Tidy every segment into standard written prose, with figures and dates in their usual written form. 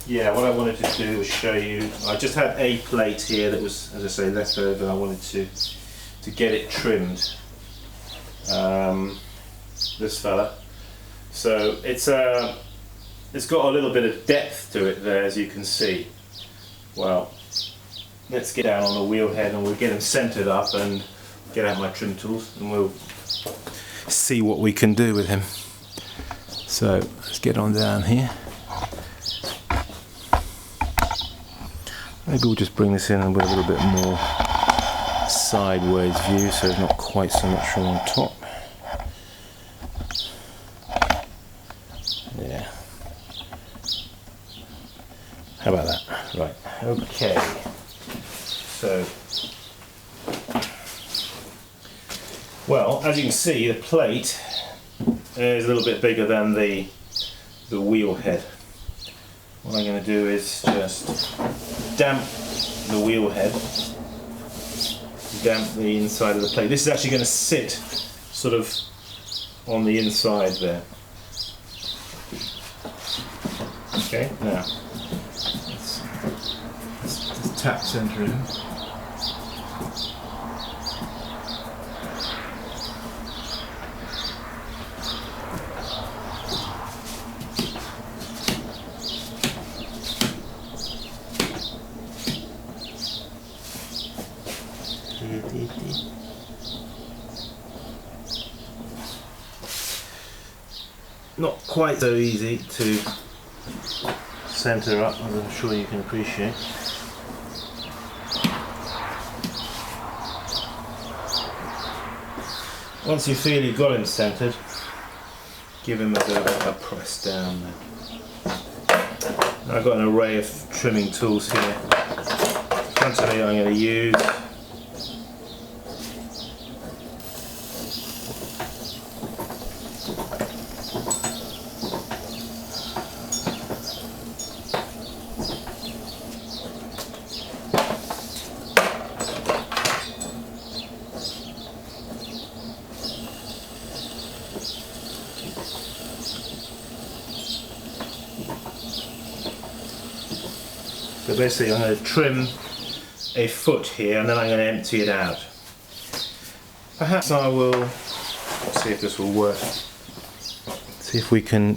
yeah, what I wanted to do was show you. I just had a plate here that was, as I say, left over. I wanted to get it trimmed. This fella. So it's got a little bit of depth to it there, as you can see. Well, let's get down on the wheel head and we'll get him centered up and get out my trim tools and we'll see what we can do with him. So let's get on down here. Maybe we'll just bring this in with a little bit more sideways view so it's not quite so much on top. Yeah. How about that? Right. Okay. So, well, as you can see, the plate is a little bit bigger than the wheel head. What I'm going to do is just damp the wheel head, damp the inside of the plate. This is actually going to sit sort of on the inside there. Okay, now let's tap center in. Not quite so easy to center up, as I'm sure you can appreciate. Once you feel you've got him centered, give him a bit of a press down there. I've got an array of trimming tools here. Front of me I'm going to use. So basically I'm going to trim a foot here and then I'm going to empty it out. Perhaps I will, let's see if this will work, see if we can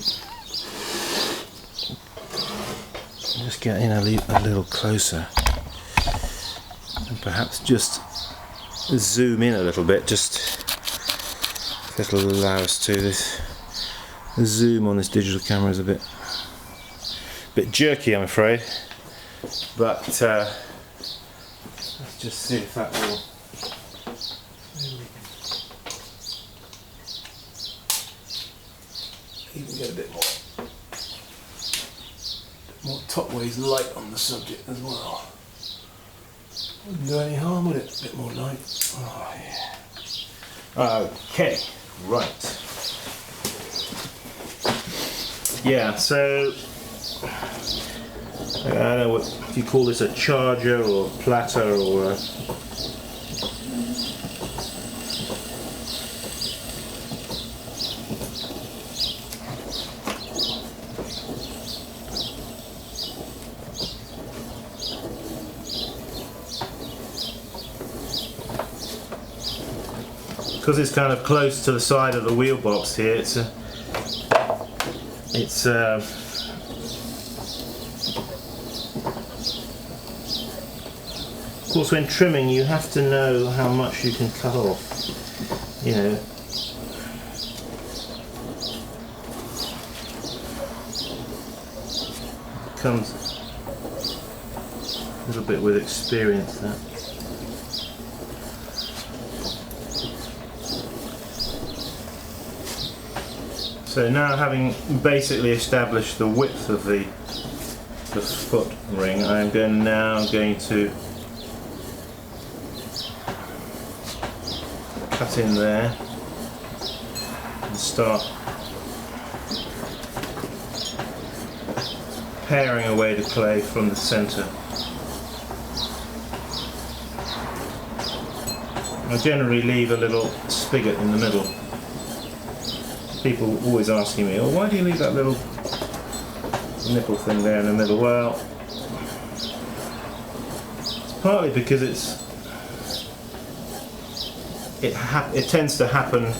just get in a little closer and perhaps just zoom in a little bit, just that'll allow us to. This zoom on this digital camera is a bit jerky, I'm afraid. But let's just see if that will. Even get a bit more topways light on the subject as well. Wouldn't do any harm, would it? A bit more light. Oh yeah. Okay, right. Yeah, so. I don't know if you call this a charger or a platter or a... Because it's kind of close to the side of the wheel box here, it's of course, when trimming, you have to know how much you can cut off. You know, it comes a little bit with experience. That. So now, having basically established the width of the foot ring, I'm now going to cut in there and start paring away the clay from the centre. I generally leave a little spigot in the middle. People always asking me, oh, why do you leave that little nipple thing there in the middle. Well, it's partly because it tends to happen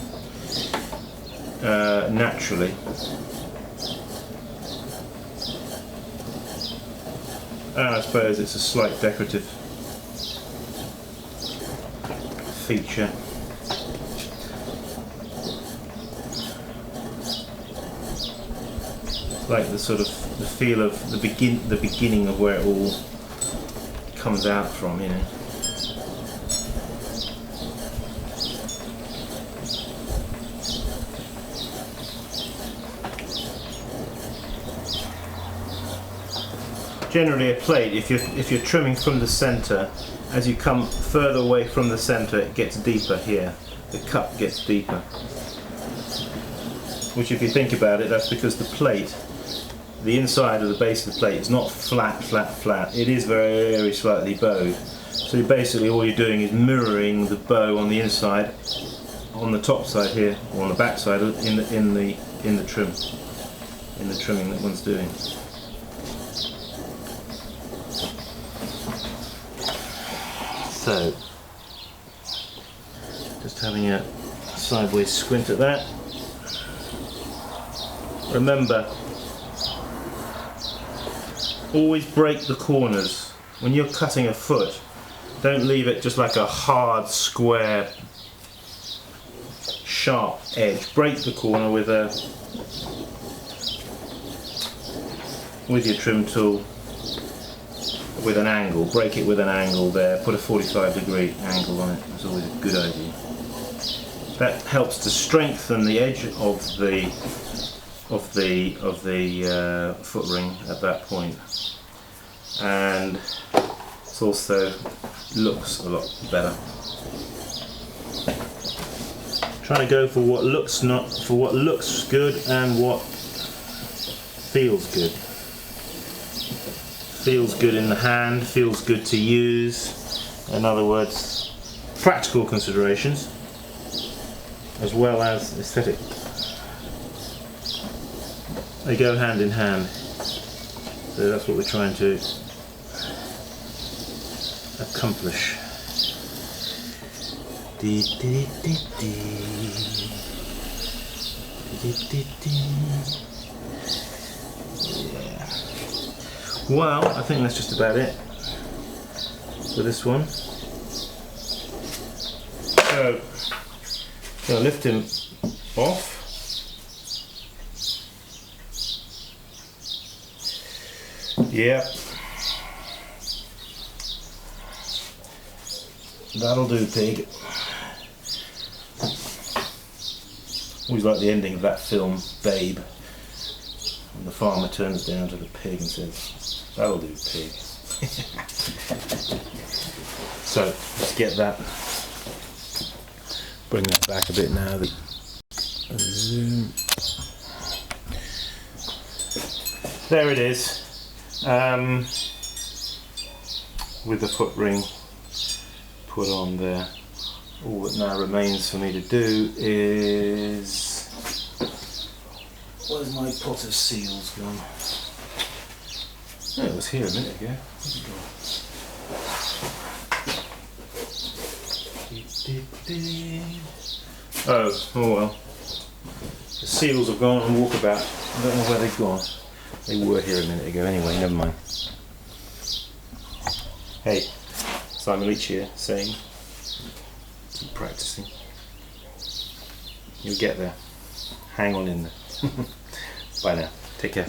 naturally. And I suppose it's a slight decorative feature. Like the sort of the feel of the beginning of where it all comes out from, you know. Generally, a plate, if you're trimming from the centre, as you come further away from the centre, it gets deeper here. The cut gets deeper. Which, if you think about it, that's because the plate, the inside of the base of the plate, is not flat, flat, flat. It is very, very slightly bowed. So basically, all you're doing is mirroring the bow on the inside, on the top side here, or on the back side in the trimming that one's doing. So, just having a sideways squint at that. Remember, always break the corners. When you're cutting a foot, don't leave it just like a hard, square, sharp edge. Break the corner with your trim tool. With an angle, break it with an angle there, put a 45-degree angle on it. It's always a good idea. That helps to strengthen the edge of the foot ring at that point, and it also looks a lot better. Trying to go for what looks good and what feels good. Feels good in the hand, feels good to use. In other words, practical considerations as well as aesthetic. They go hand in hand. So that's what we're trying to accomplish. Yeah. Well, I think that's just about it for this one. So, I'll lift him off. Yeah. That'll do, pig. Always like the ending of that film, Babe. And the farmer turns down to the pig and says, "That'll do, pig." So, let's get that. Bring that back a bit now. Zoom. There it is. With the foot ring put on there. All that now remains for me to do is... Where's my pot of seals gone? Oh, it was here a minute ago. Where's it gone? Oh well. The seals have gone on walkabout. I don't know where they've gone. They were here a minute ago anyway, never mind. Hey, Simon Leach here, saying, keep practicing. You'll get there. Hang on in there. Bye now. Take care.